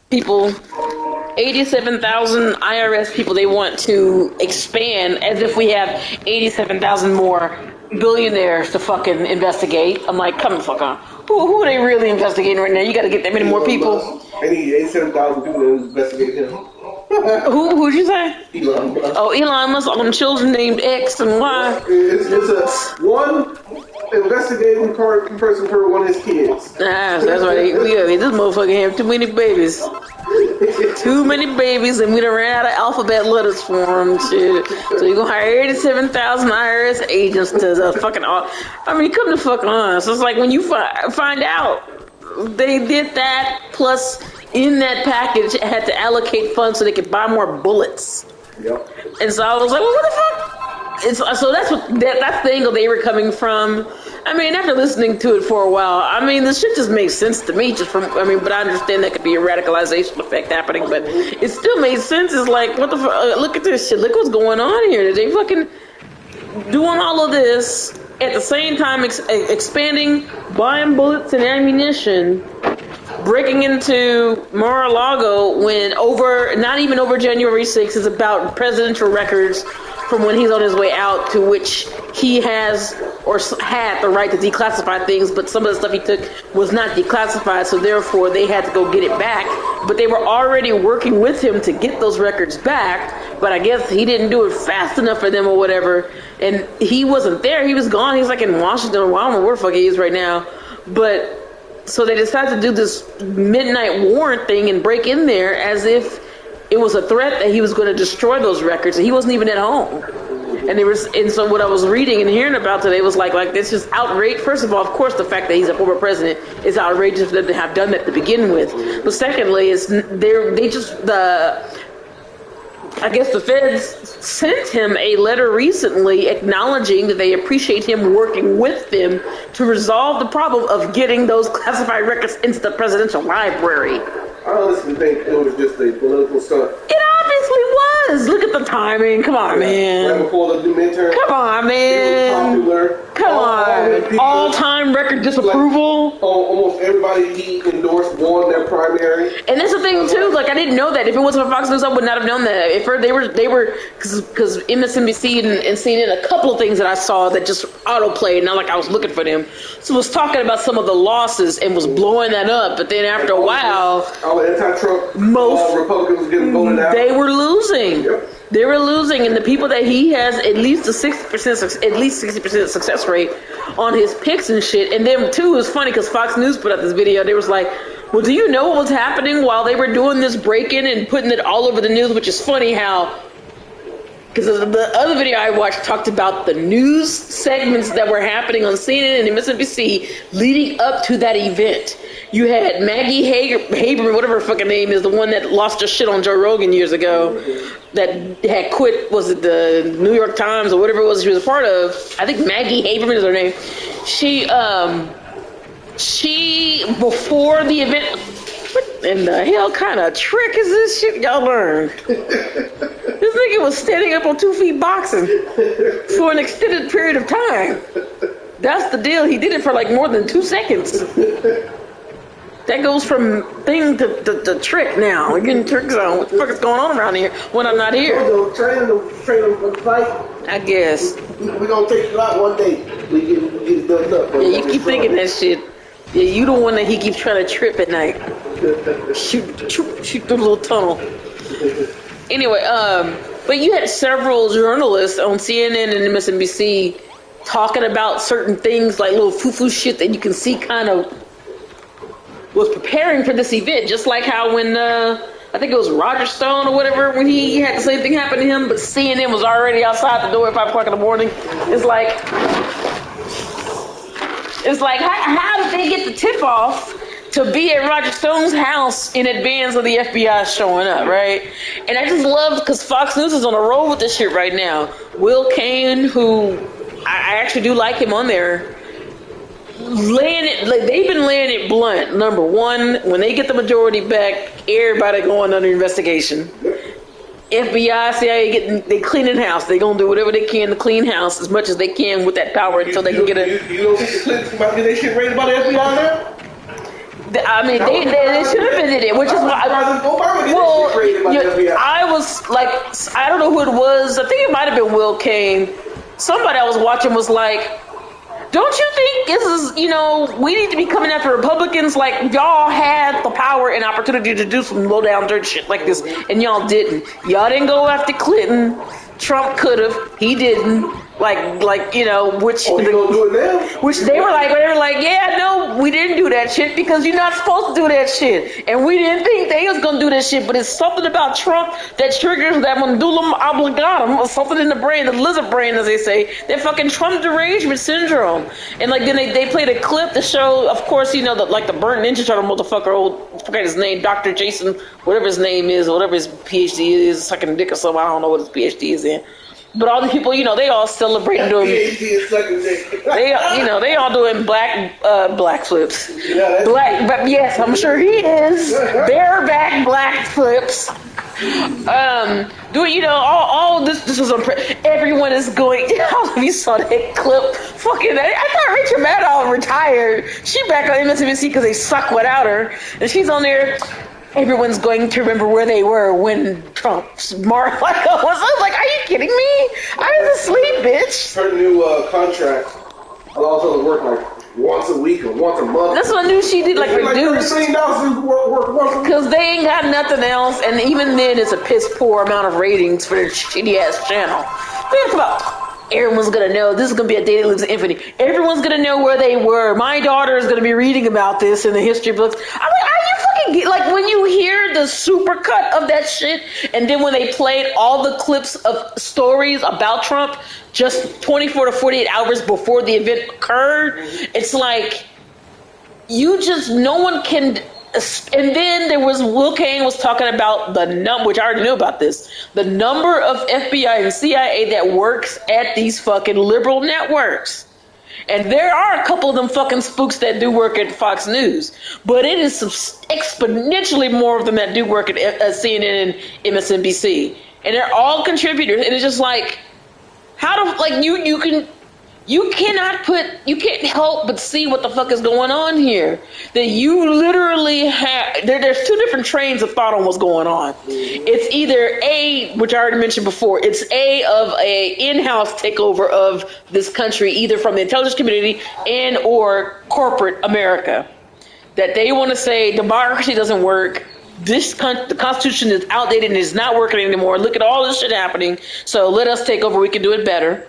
People, 87,000 IRS people, they want to expand as if we have 87,000 more billionaires to fucking investigate. I'm like, come the fuck on. Who are they really investigating right now? You got to get that many more people. I need 87,000 people to investigate him. Who'd you say? Elon Musk. Oh, Elon Musk on children named X and Y. It's a one investigating person per one of his kids. That's right. This motherfucker have too many babies. Too many babies, and we done ran out of alphabet letters for him. Shit. So you're gonna hire 87,000 IRS agents to fucking. I mean, come the fuck on. So it's like when you find out they did that, plus in that package had to allocate funds so they could buy more bullets. Yep. And so I was like, well, what the fuck? So that's the angle they were coming from. I mean, after listening to it for a while, I mean, this shit just makes sense to me. But I understand that could be a radicalization effect happening, but it still made sense. It's like, what the fuck? Look at this shit. Look what's going on here. They fucking doing all of this at the same time, expanding, buying bullets and ammunition, breaking into Mar-a-Lago when not even over January 6th, is about presidential records from when he's on his way out, to which he has or had the right to declassify things, but some of the stuff he took was not declassified, so therefore they had to go get it back. But they were already working with him to get those records back, but I guess he didn't do it fast enough for them or whatever, and he wasn't there. He was gone. He's like in Washington. Well, I don't know where the fuck he is right now, but so they decided to do this midnight warrant thing and break in there as if it was a threat that he was going to destroy those records, and he wasn't even at home. And so what I was reading and hearing about today was like this is outrageous. First of all, of course, the fact that he's a former president is outrageous for them to have done that to begin with. But secondly, I guess the feds sent him a letter recently acknowledging that they appreciate him working with them to resolve the problem of getting those classified records into the presidential library. I honestly think it was just a political stunt. It obviously was. Look at the timing. Come on, man. Right before the midterm. Come on, man. He was popular. Come on. All-time record disapproval. Like, almost everybody he endorsed won their primary. And that's the thing too. Like, I didn't know that. If it wasn't for Fox News, I would not have known that. If they were because MSNBC and CNN, a couple of things that I saw that just auto-played, not like I was looking for them. So was talking about some of the losses and was blowing that up. But then after a while, all the anti-Trump Republicans getting voted out. They were losing. Yep. They were losing, and the people that he has at least a 60% success rate on his picks and shit. And then too, it was funny because Fox News put out this video. They was like, Well, do you know what was happening while they were doing this break-in and putting it all over the news? Which is funny how, because the other video I watched talked about the news segments that were happening on CNN and MSNBC leading up to that event. You had Maggie Haberman, whatever her fucking name is, the one that lost her shit on Joe Rogan years ago, that had quit, was it the New York Times or whatever it was she was a part of? I think Maggie Haberman is her name. She, before the event, what in the hell kind of trick is this shit y'all learned? This nigga was standing up on 2 feet boxing for an extended period of time. That's the deal. He did it for like more than 2 seconds. That goes from thing to trick now. We're getting tricks on. What the fuck is going on around here when I'm not here? Train them for the fight. I guess. We're going to take you out one day. We get it done up. Yeah, you keep thinking that shit. Yeah, you the one that he keeps trying to trip at night. Shoot through the little tunnel. Anyway, but you had several journalists on CNN and MSNBC talking about certain things, like little foo-foo shit that you can see kind of was preparing for this event. Just like how when, I think it was Roger Stone or whatever, when he had the same thing happen to him, but CNN was already outside the door at 5 o'clock in the morning. It's like, how did they get the tip off to be at Roger Stone's house in advance of the FBI showing up, right? And I just love, because Fox News is on a roll with this shit right now. Will Kane, who I actually do like him on there, they've been laying it blunt. Number one, when they get the majority back, everybody going under investigation. FBI, CIA, they cleaning house. They gonna do whatever they can to clean house as much as they can with that power until they can get it. You don't think the Clintons about to get their shit raided by the FBI now? I mean, they should have been in it, which is why. I was like, I don't know who it was. I think it might have been Will Kane. Somebody I was watching was like, don't you think this is, we need to be coming after Republicans? Like, y'all had the power and opportunity to do some low down dirt shit like this, and y'all didn't. Y'all didn't go after Clinton. Trump could have. He didn't. Which they were like, yeah, no, we didn't do that shit because you're not supposed to do that shit, and we didn't think they was gonna do that shit. But it's something about Trump that triggers that medulla oblongata, or something in the brain, the lizard brain, as they say, that fucking Trump derangement syndrome. And then they played a clip to show, of course, the burnt Ninja Turtle motherfucker, I forget his name, Dr. Jason, whatever his name is, whatever his PhD is, sucking dick or something. I don't know what his PhD is in. But all the people, they all celebrating doing. They all doing black flips. But yes, I'm sure he is bareback black flips. All this was everyone is going. If you saw that clip, I thought Rachel Maddow retired. She back on MSNBC because they suck without her, and she's on there. Everyone's going to remember where they were when Trump's Mar-a-Lago was. I was like, are you kidding me? I was asleep, bitch. Her new contract allows her to work like once a week or once a month. That's what I knew she did, reduced. Because they ain't got nothing else, and even then it's a piss poor amount of ratings for their shitty ass channel. Think about everyone's gonna know. This is gonna be a day that lives in infamy. Everyone's gonna know where they were. My daughter is gonna be reading about this in the history books. I'm like, are you fucking when you hear the super cut of that shit, and then when they played all the clips of stories about Trump just 24 to 48 hours before the event occurred, it's like no one can. And then there was Will Kane was talking about the number, which I already knew about this, the number of FBI and CIA that works at these fucking liberal networks. And there are a couple of them fucking spooks that do work at Fox News, but it is exponentially more of them that do work at CNN and MSNBC, and they're all contributors. And it's just like, you can't help but see what the fuck is going on here. That you literally have, there's 2 different trains of thought on what's going on. It's either which I already mentioned before, it's of a in-house takeover of this country, either from the intelligence community and or corporate America. That they want to say democracy doesn't work. The Constitution is outdated and is not working anymore. Look at all this shit happening. So let us take over. We can do it better.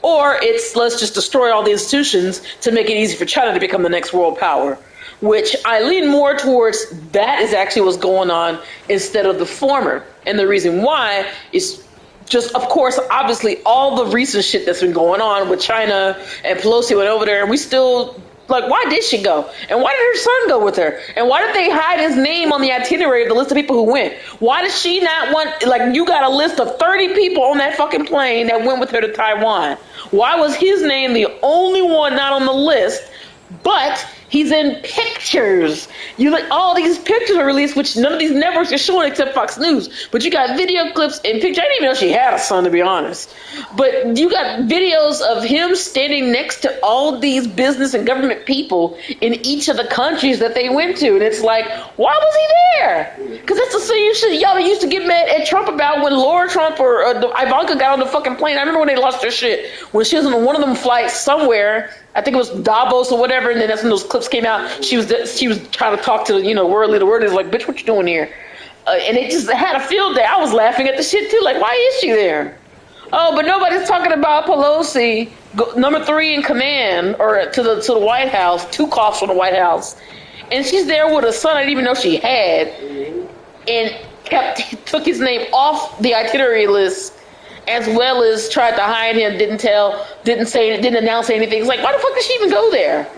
Or it's let's just destroy all the institutions to make it easy for China to become the next world power. which I lean more towards that is actually what's going on instead of the former. And the reason why is just, of course, obviously, all the recent shit that's been going on with China and Pelosi went over there, and we still, like, why did she go? And why did her son go with her? And why did they hide his name on the itinerary of the list of people who went? Why did she not want, like, you got a list of 30 people on that fucking plane that went with her to Taiwan. Why was his name the only one not on the list, but he's in pictures? You like all these pictures are released, which none of these networks are showing except Fox News. But you got video clips and pictures. I didn't even know she had a son, to be honest. But you got videos of him standing next to all these business and government people in each of the countries that they went to. And it's like, why was he there? Because that's the same shit y'all used to get mad at Trump about when Laura Trump or Ivanka got on the fucking plane. I remember when they lost their shit. When she was on one of them flights somewhere, I think it was Davos or whatever, and then that's when those clips came out. She was trying to talk to the world leader. Word is like, bitch, what you doing here? And it just had a field day. I was laughing at the shit too. Like, why is she there? Oh, but nobody's talking about Pelosi, number 3 in command, or to the White House, 2 coughs from the White House, and she's there with a son I didn't even know she had, and took his name off the itinerary list, as well as tried to hide him, didn't announce anything. It's like, why the fuck did she even go there?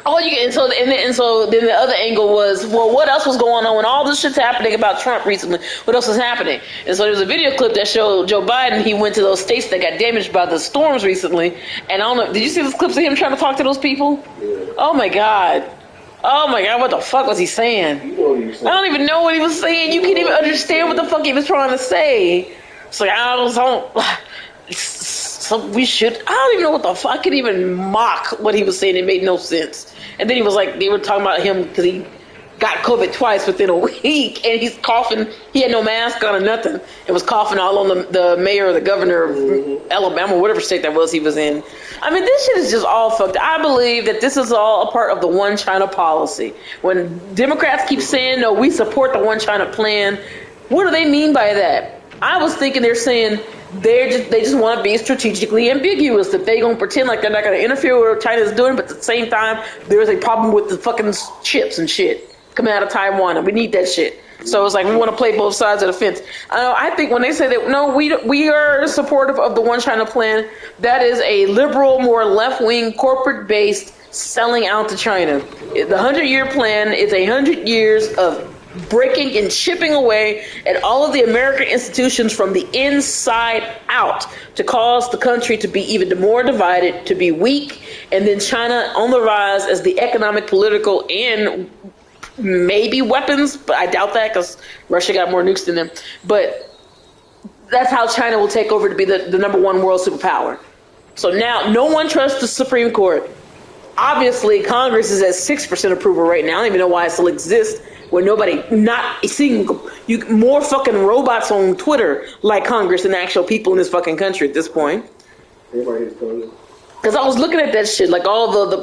And so then the other angle was, well, what else was going on when all this shit's happening about Trump recently? What else was happening? And so there was a video clip that showed Joe Biden. He went to those states that got damaged by the storms recently. And I don't know, did you see those clips of him trying to talk to those people? Yeah. Oh my God, what the fuck was he saying? I don't even know what he was saying. You can't even understand what the fuck he was trying to say. It's like, I don't even know what the fuck. I could even mock what he was saying. It made no sense. And then he was like, they were talking about him because he got COVID twice within a week, and he's coughing. He had no mask on or nothing. It was coughing all on the mayor or the governor of Alabama, whatever state that was he was in. I mean, this shit is just all fucked. I believe that this is all a part of the one China policy. When Democrats keep saying, no, we support the one China plan, what do they mean by that? I was thinking they're saying they just want to be strategically ambiguous, that they gonna pretend like they're not gonna interfere with what China's doing, but at the same time there's a problem with the fucking chips and shit coming out of Taiwan, and we need that shit. So it's like we want to play both sides of the fence. I think when they say that, no, we are supportive of the One China plan, that is a liberal, more left-wing, corporate-based selling out to China. The 100-year plan is 100 years of breaking and chipping away at all of the American institutions from the inside out to cause the country to be even more divided, to be weak, and then China on the rise as the economic, political, and maybe weapons, but I doubt that because Russia got more nukes than them. But that's how China will take over to be the number 1 world superpower. So now no one trusts the Supreme Court. Obviously, Congress is at 6% approval right now. I don't even know why it still exists. Where nobody, not seeing more fucking robots on Twitter like Congress than actual people in this fucking country at this point. Because I was looking at that shit, like all I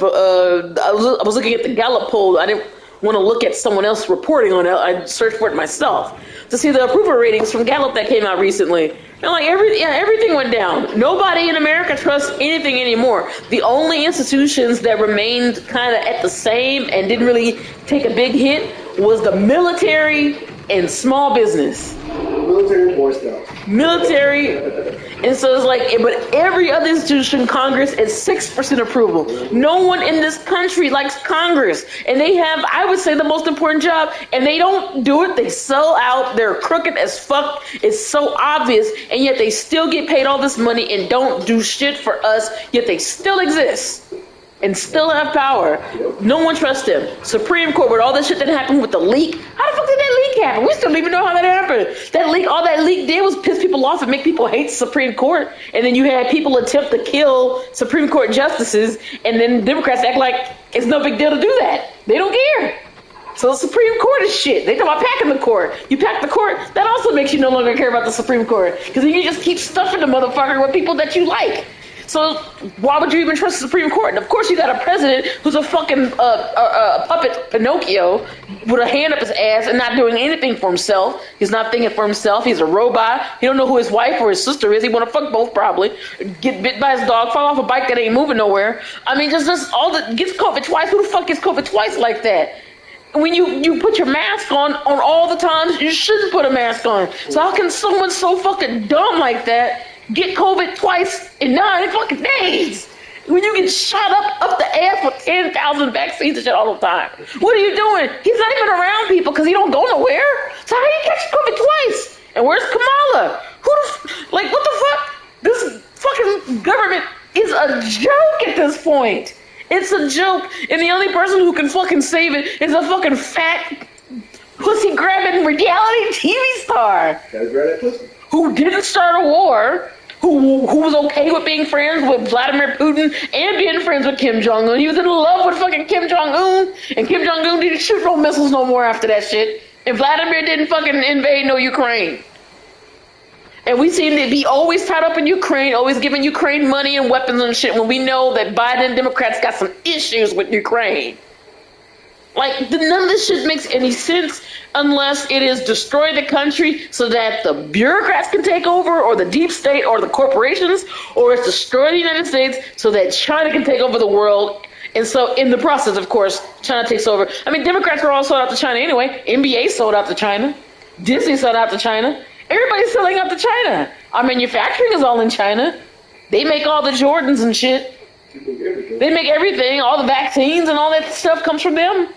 was looking at the Gallup poll. I didn't want to look at someone else reporting on it. I searched for it myself to see the approval ratings from Gallup that came out recently. And like everything went down. Nobody in America trusts anything anymore. The only institutions that remained kind of at the same and didn't really take a big hit was the military and small business. Military and Boy Scouts. Military. And so it's like, but every other institution, Congress, is 6% approval. No one in this country likes Congress. And they have, I would say, the most important job. And they don't do it. They sell out. They're crooked as fuck. It's so obvious. And yet they still get paid all this money and don't do shit for us. Yet they still exist. And still have power. No one trusts them. Supreme Court, with all that shit that happened with the leak. How the fuck did that leak happen? We still don't even know how that happened. All that leak did was piss people off and make people hate the Supreme Court. And then you had people attempt to kill Supreme Court justices, and then Democrats act like it's no big deal to do that. They don't care. So the Supreme Court is shit. They talk about packing the court. You pack the court, that also makes you no longer care about the Supreme Court. Because then you just keep stuffing the motherfucker with people that you like. So why would you even trust the Supreme Court? And of course, you got a president who's a fucking puppet Pinocchio with a hand up his ass and not doing anything for himself. He's not thinking for himself. He's a robot. He don't know who his wife or his sister is. He want to fuck both probably. Get bit by his dog, fall off a bike that ain't moving nowhere. I mean, just all the gets COVID twice. Who the fuck gets COVID twice like that? When you put your mask on all the times you shouldn't put a mask on. So how can someone so fucking dumb like that get COVID twice in 9 fucking days? When you get shot up the ass with 10,000 vaccines and shit all the time. What are you doing? He's not even around people because he don't go nowhere. So how do you catch COVID twice? And where's Kamala? What the fuck? This fucking government is a joke at this point. It's a joke, and the only person who can fucking save it is a fucking fat, pussy-grabbing reality TV star. Gotta grab that pussy. Who didn't start a war, who was okay with being friends with Vladimir Putin and being friends with Kim Jong-un. He was in love with fucking Kim Jong-un, and Kim Jong-un didn't shoot no missiles no more after that shit. And Vladimir didn't fucking invade no Ukraine. And we seem to be always tied up in Ukraine, always giving Ukraine money and weapons and shit when we know that Biden and Democrats got some issues with Ukraine. Like, none of this shit makes any sense unless it is destroy the country so that the bureaucrats can take over, or the deep state, or the corporations, or it's destroy the United States so that China can take over the world. And so in the process, of course, China takes over. I mean, Democrats were all sold out to China anyway. NBA sold out to China. Disney sold out to China. Everybody's selling out to China. Our manufacturing is all in China. They make all the Jordans and shit. They make everything. All the vaccines and all that stuff comes from them.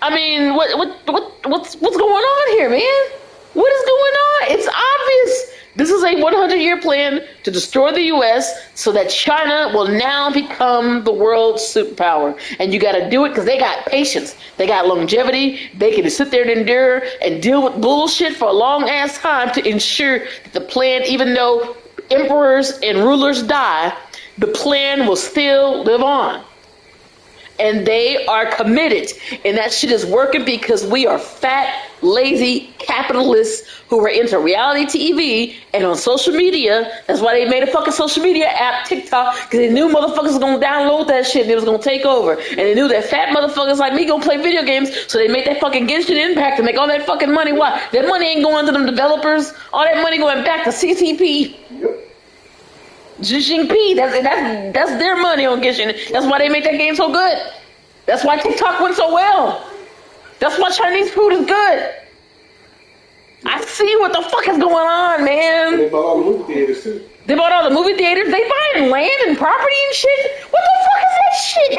I mean, what's going on here, man? What is going on? It's obvious. This is a 100-year plan to destroy the U.S. so that China will now become the world's superpower. And you got to do it because they got patience. They got longevity. They can sit there and endure and deal with bullshit for a long-ass time to ensure that the plan, even though emperors and rulers die, the plan will still live on. And they are committed. And that shit is working because we are fat, lazy capitalists who are into reality TV and on social media. That's why they made a fucking social media app, TikTok, because they knew motherfuckers was going to download that shit and it was going to take over. And they knew that fat motherfuckers like me going to play video games, so they made that fucking Genshin Impact to make all that fucking money. Why? That money ain't going to them developers. All that money going back to CCP. Xi Jinping, that's their money on Genshin. That's why they make that game so good. That's why TikTok went so well. That's why Chinese food is good. I see what the fuck is going on, man. And they bought all the movie theaters too. They bought all the movie theaters. They buying land and property and shit. What the fuck is that shit?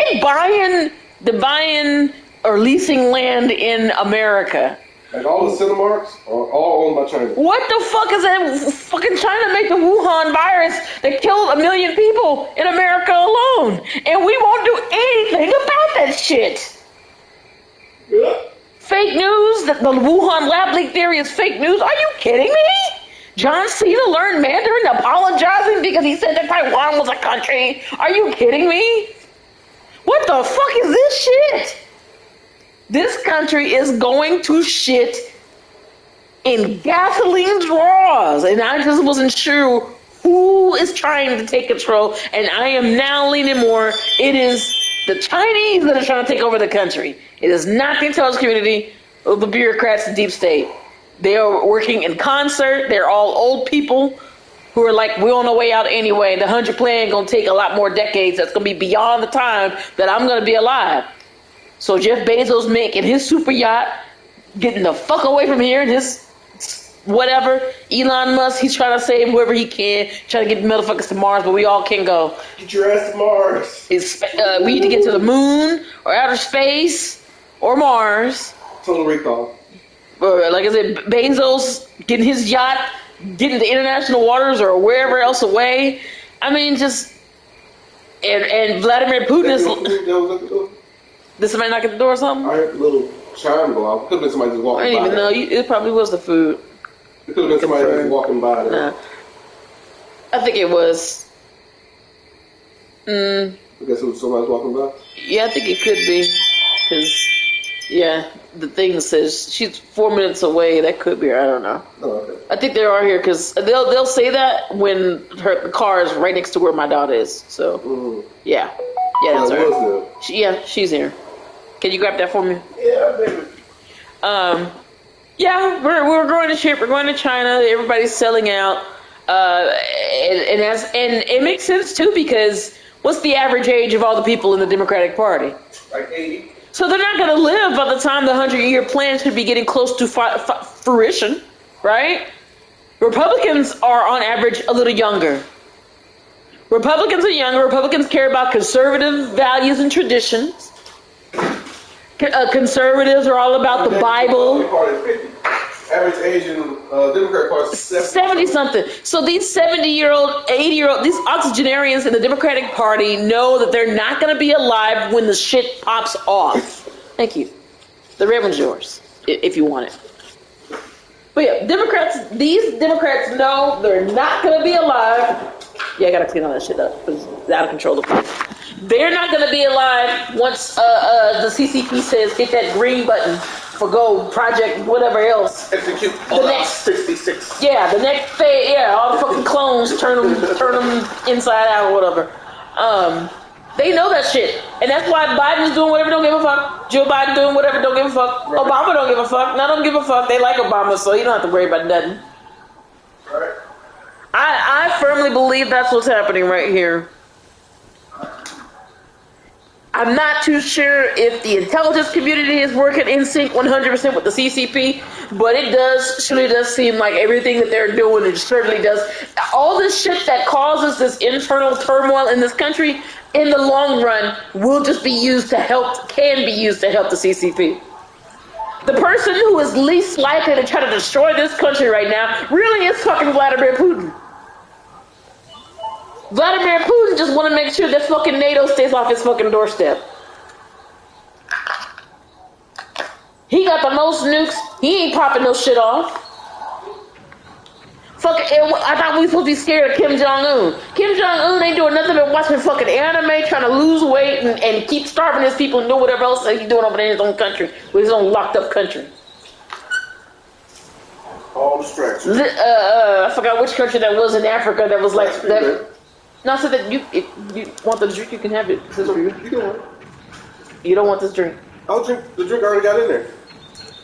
They buying or leasing land in America. And all the Cinemarks are all owned by China. What the fuck is that? Fucking China made the Wuhan virus that killed 1 million people in America alone. And we won't do anything about that shit. Yeah. Fake news, that the Wuhan lab leak theory is fake news. Are you kidding me? John Cena learned Mandarin apologizing because he said that Taiwan was a country. Are you kidding me? What the fuck is this shit? This country is going to shit in gasoline draws. And I just wasn't sure who is trying to take control. And I am now leaning more. It is the Chinese that are trying to take over the country. It is not the intelligence community or the bureaucrats, the deep state. They are working in concert. They're all old people who are like, we're on our way out anyway. The 100 plan going to take a lot more decades. That's going to be beyond the time that I'm going to be alive. So Jeff Bezos making his super yacht, getting the fuck away from here, and his whatever. Elon Musk, he's trying to save whoever he can, trying to get the motherfuckers to Mars, but we all can go. Get your ass to Mars. We need to get to the moon, or outer space, or Mars. Total recall. Or, like I said, Bezos getting his yacht, getting the international waters, or wherever else away. I mean, just... And Vladimir Putin is... Did somebody knock at the door or something? I heard a little chime go off. It could have been somebody just walking by. I didn't even know. It probably was the food. It could have been somebody just walking by. Nah. I think it was. I guess it was somebody walking by? Yeah, I think it could be. Because Yeah, the thing says she's 4 minutes away. That could be her. I don't know. Oh, okay. I think they are here because they'll say that when the car is right next to where my daughter is. So yeah, that's her. She's here. Can you grab that for me? Yeah, baby. Yeah, we're going to ship. We're going to China. Everybody's selling out. And it makes sense too because what's the average age of all the people in the Democratic Party? Like 80. So they're not going to live by the time the 100-year plan should be getting close to fruition, right? Republicans are on average a little younger. Republicans are younger. Republicans care about conservative values and traditions. Conservatives are all about the Bible. Average age in Democrat Party is 70-something. So these 70-year-old, 80-year-old, these octogenarians in the Democratic Party know that they're not going to be alive when the shit pops off. Thank you. The red one's yours, if you want it. But yeah, these Democrats know they're not going to be alive. Yeah, I got to clean all that shit up. It's out of control. They're not going to be alive once the CCP says hit that green button for go project whatever else. Execute the next 66. Yeah, the next phase. Yeah, all the fucking clones turn them inside out or whatever. They know that shit, and that's why Biden's doing whatever, don't give a fuck. Joe Biden doing whatever, don't give a fuck. Right. Obama don't give a fuck. None of them give a fuck. They like Obama, so you don't have to worry about nothing. Right. I firmly believe that's what's happening right here. I'm not too sure if the intelligence community is working in sync 100% with the CCP, but it surely does seem like everything that they're doing, it certainly does. All this shit that causes this internal turmoil in this country, in the long run, will just be used to help, can be used to help the CCP. The person who is least likely to try to destroy this country right now really is fucking Vladimir Putin. Vladimir Putin just want to make sure that fucking NATO stays off his fucking doorstep. He got the most nukes. He ain't popping no shit off. I thought we were supposed to be scared of Kim Jong-un. Kim Jong-un ain't doing nothing but watching fucking anime, trying to lose weight and keep starving his people and do whatever else that he's doing over there in his own country, with his own locked up country. All distractions. I forgot which country that was in Africa that was like that. No, so that if you want the drink, you can have it. This is for you. You can want it. You don't want this drink. I'll drink the drink I already got in there.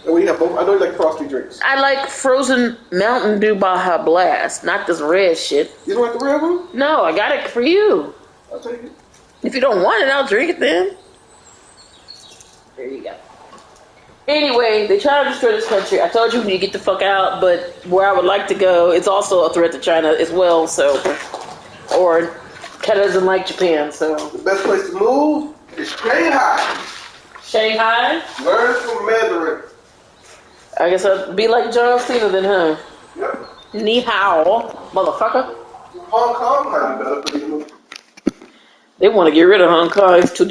And we have both. I know you like frosty drinks. I like frozen Mountain Dew Baja Blast, not this red shit. You don't like the red one? No, I got it for you. I'll take it. If you don't want it, I'll drink it then. There you go. Anyway, they try to destroy this country. I told you we need to get the fuck out, but where I would like to go, it's also a threat to China as well, so... Or Canada doesn't like Japan, so... The best place to move is Shanghai. Shanghai? Learn from Mandarin. I guess I'd be like John Cena then, huh? Yep. Ni hao, motherfucker. Hong Kong might be better for you. They want to get rid of Hong Kong. It's too